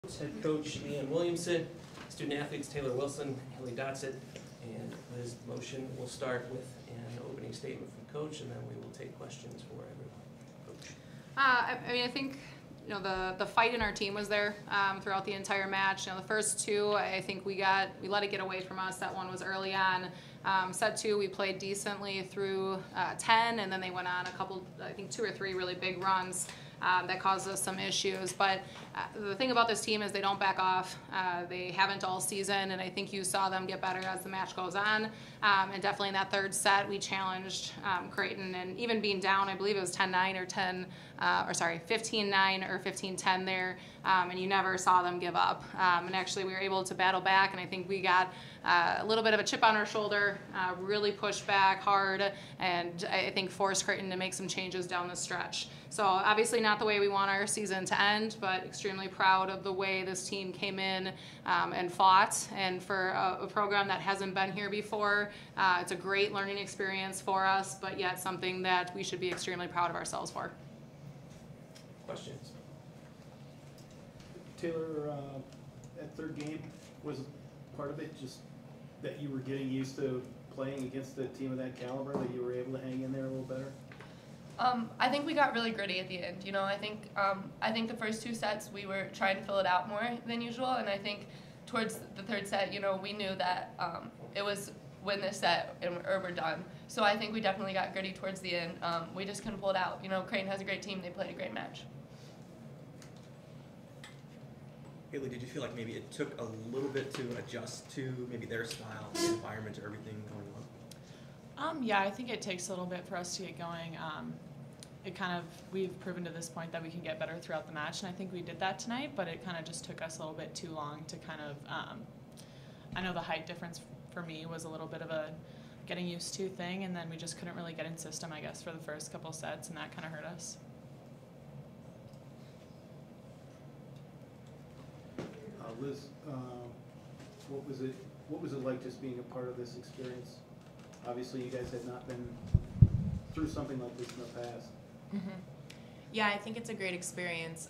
Head coach Ian Williamson, student athletes Taylor Wilson, Haley Dotsett, and Liz Motion. We'll start with an opening statement from coach, and then we will take questions for everyone. Coach. I think the fight in our team was there throughout the entire match. The first two, I think we let it get away from us. That one was early on. Set two, we played decently through 10, and then they went on a couple, I think 2 or 3 really big runs. That caused us some issues. But the thing about this team is they don't back off. They haven't all season, and I think you saw them get better as the match goes on. And definitely in that third set, we challenged Creighton, and even being down, I believe it was 10-9 or 15-9 or 15-10 there, and you never saw them give up. And actually, we were able to battle back, and I think we got a little bit of a chip on our shoulder, really pushed back hard, and I think forced Creighton to make some changes down the stretch. So obviously not the way we want our season to end, but extremely proud of the way this team came in and fought. And for a program that hasn't been here before, it's a great learning experience for us, but yet something that we should be extremely proud of ourselves for. Questions? Taylor, at third game, was part of it just that you were getting used to playing against a team of that caliber, that you were able to hang in there a little better? I think we got really gritty at the end. I think the first 2 sets we were trying to fill it out more than usual, and I think towards the third set, we knew that it was win this set or we're done. So I think we definitely got gritty towards the end. We just couldn't pull it out. Creighton has a great team. They played a great match. Haley, did you feel like maybe it took a little bit to adjust to maybe their style, the environment, everything going on? Yeah, I think it takes a little bit for us to get going. We've proven to this point that we can get better throughout the match, and I think we did that tonight, but it kind of just took us a little bit too long to I know the height difference for me was a little bit of a getting used to thing, and then we just couldn't really get in system, I guess, for the first couple sets, and that kind of hurt us. Liz, what was it like just being a part of this experience? Obviously, you guys had not been through something like this in the past. Mm-hmm. Yeah, I think it's a great experience.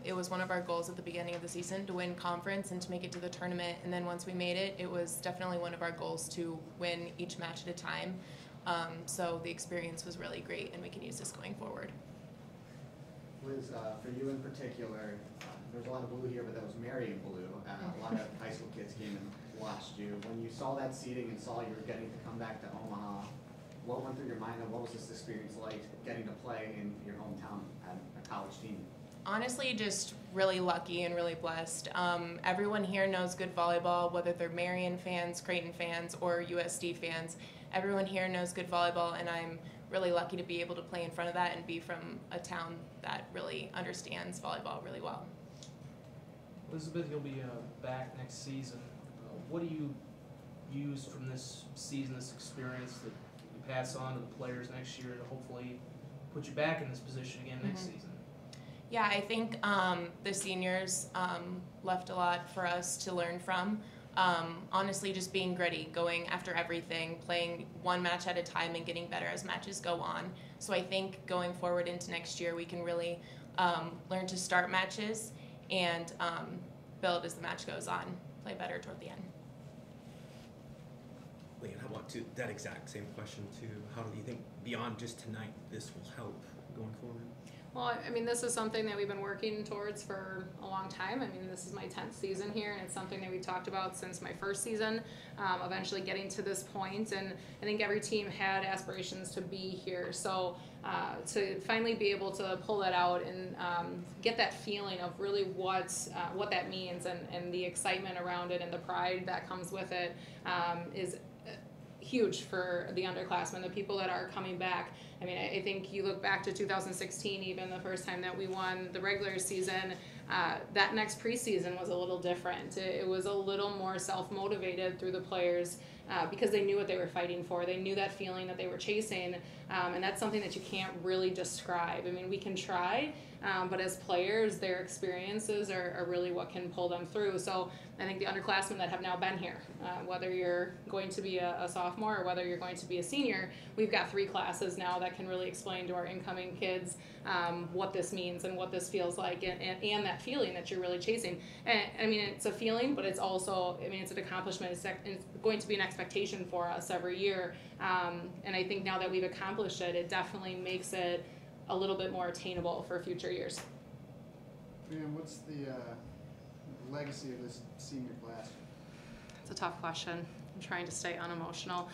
It was one of our goals at the beginning of the season to win conference and to make it to the tournament. And then once we made it, it was definitely one of our goals to win each match at a time. So the experience was really great, and we can use this going forward. Liz, for you in particular, there's a lot of blue here, but that was Marion blue. A lot of high school kids came and watched you. When you saw that seating and saw you were getting to come back to Omaha, what went through your mind, and what was this experience like, getting to play in your hometown at a college team? Honestly, just really lucky and really blessed. Everyone here knows good volleyball, whether they're Marion fans, Creighton fans, or USD fans. Everyone here knows good volleyball, and I'm really lucky to be able to play in front of that and be from a town that really understands volleyball really well. Elizabeth, you'll be back next season. What do you use from this season, this experience, that you pass on to the players next year to hopefully put you back in this position again next season? Yeah, I think the seniors left a lot for us to learn from. Honestly, just being gritty, going after everything, playing one match at a time and getting better as matches go on. So I think going forward into next year, we can really learn to start matches and build as the match goes on, play better toward the end. Leanne, how about to that exact same question too? How do you think beyond just tonight this will help going forward? Well, this is something that we've been working towards for a long time. This is my 10th season here, and it's something that we talked about since my first season, eventually getting to this point. And I think every team had aspirations to be here. So to finally be able to pull that out and get that feeling of really what that means and the excitement around it and the pride that comes with it is huge for the underclassmen, the people that are coming back. I think you look back to 2016, even the first time that we won the regular season, that next preseason was a little different. It was a little more self-motivated through the players because they knew what they were fighting for. They knew that feeling that they were chasing, and that's something that you can't really describe. We can try, but as players, their experiences are really what can pull them through. So I think the underclassmen that have now been here, whether you're going to be a sophomore or whether you're going to be a senior, we've got 3 classes now that can really explain to our incoming kids what this means and what this feels like, and that feeling that you're really chasing. And I mean, it's a feeling, but it's also, I mean, it's an accomplishment. It's going to be an expectation for us every year. And I think now that we've accomplished it, it definitely makes it a little bit more attainable for future years. And what's the legacy of this senior class? It's a tough question. I'm trying to stay unemotional.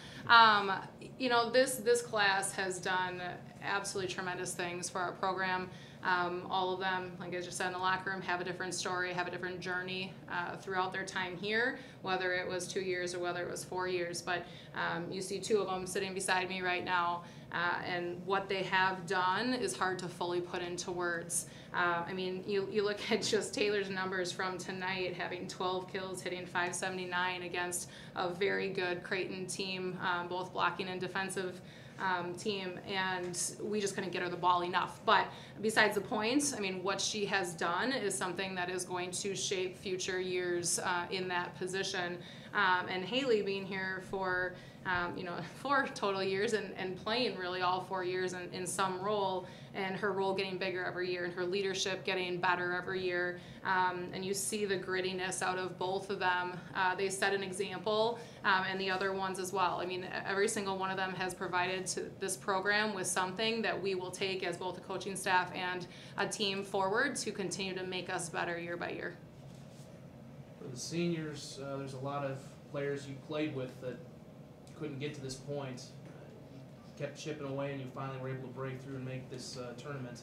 You know, this class has done absolutely tremendous things for our program. All of them, like I just said, in the locker room, have a different story, have a different journey throughout their time here, whether it was 2 years or whether it was 4 years. But you see 2 of them sitting beside me right now, and what they have done is hard to fully put into words. I mean, you look at just Taylor's numbers from tonight, having 12 kills, hitting .579 against a very good Creighton team, both blocking and defensive team, and we just couldn't get her the ball enough. But besides the points, I mean, what she has done is something that is going to shape future years in that position. And Haley being here for 4 total years and playing really all 4 years in some role, and her role getting bigger every year and her leadership getting better every year. And you see the grittiness out of both of them. They set an example, and the other ones as well. I mean, every single one of them has provided to this program with something that we will take as both a coaching staff and a team forward to continue to make us better year by year. For the seniors, there's a lot of players you played with that couldn't get to this point. You kept chipping away, and you finally were able to break through and make this tournament.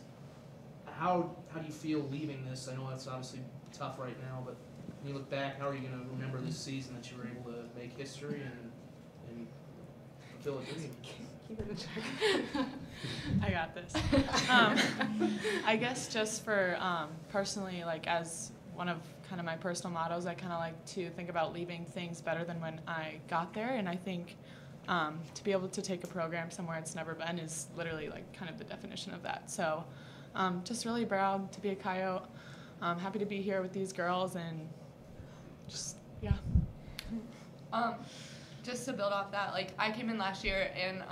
How do you feel leaving this? I know that's obviously tough right now, but when you look back, how are you going to remember this season that you were able to make history and fulfill a dream? Keep it in check. I got this. I guess just for personally, like as one of kind of my personal mottos, I kind of like to think about leaving things better than when I got there. And I think to be able to take a program somewhere it's never been is literally like kind of the definition of that. So just really proud to be a Coyote. Happy to be here with these girls, and just, yeah. Just to build off that, like I came in last year and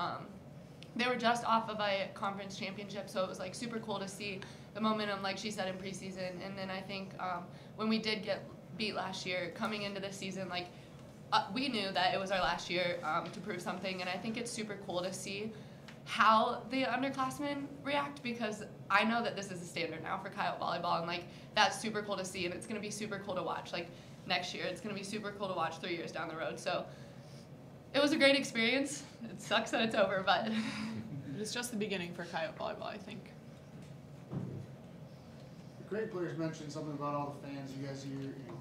they were just off of a conference championship, so it was like super cool to see the momentum, like she said, in preseason. And then I think when we did get beat last year, coming into this season, like we knew that it was our last year to prove something, and I think it's super cool to see how the underclassmen react, because I know that this is a standard now for Coyote Volleyball, and like that's super cool to see, and it's going to be super cool to watch. Like next year, it's going to be super cool to watch 3 years down the road. So it was a great experience. It sucks that it's over, but It's just the beginning for Coyote Volleyball, I think. The Creighton players mentioned something about all the fans you guys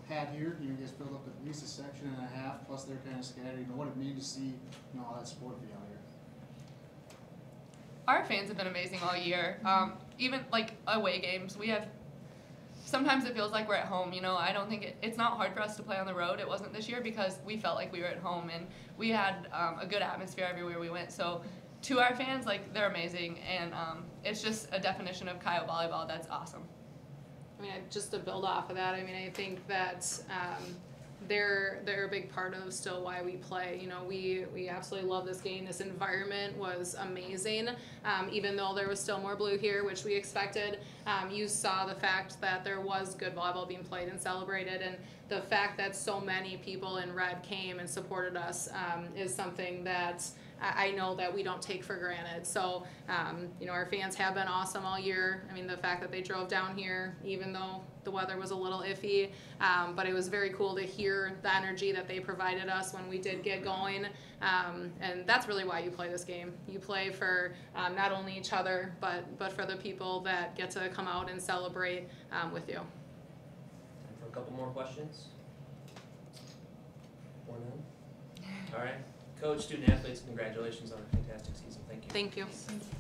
had here. You guys filled up at least a section and a half, plus they're kind of scattered. You know what it means to see all that support be out here. our fans have been amazing all year. Even like away games, we have. Sometimes it feels like we're at home. You know, I don't think it's not hard for us to play on the road. It wasn't this year because we felt like we were at home, and we had a good atmosphere everywhere we went. So to our fans, like, they're amazing, and it's just a definition of Coyote Volleyball that's awesome. I mean, just to build off of that, I mean, I think that they're a big part of still why we play. You know, we absolutely love this game. This environment was amazing. Even though there was still more blue here, which we expected, you saw the fact that there was good volleyball being played and celebrated, and the fact that so many people in red came and supported us is something that I know that we don't take for granted. So, you know, our fans have been awesome all year. I mean, the fact that they drove down here, even though the weather was a little iffy, but it was very cool to hear the energy that they provided us when we did get going. And that's really why you play this game. You play for not only each other, but for the people that get to come out and celebrate with you. Time for a couple more questions? Or none? All right. Coach, student athletes, congratulations on a fantastic season. Thank you. Thank you.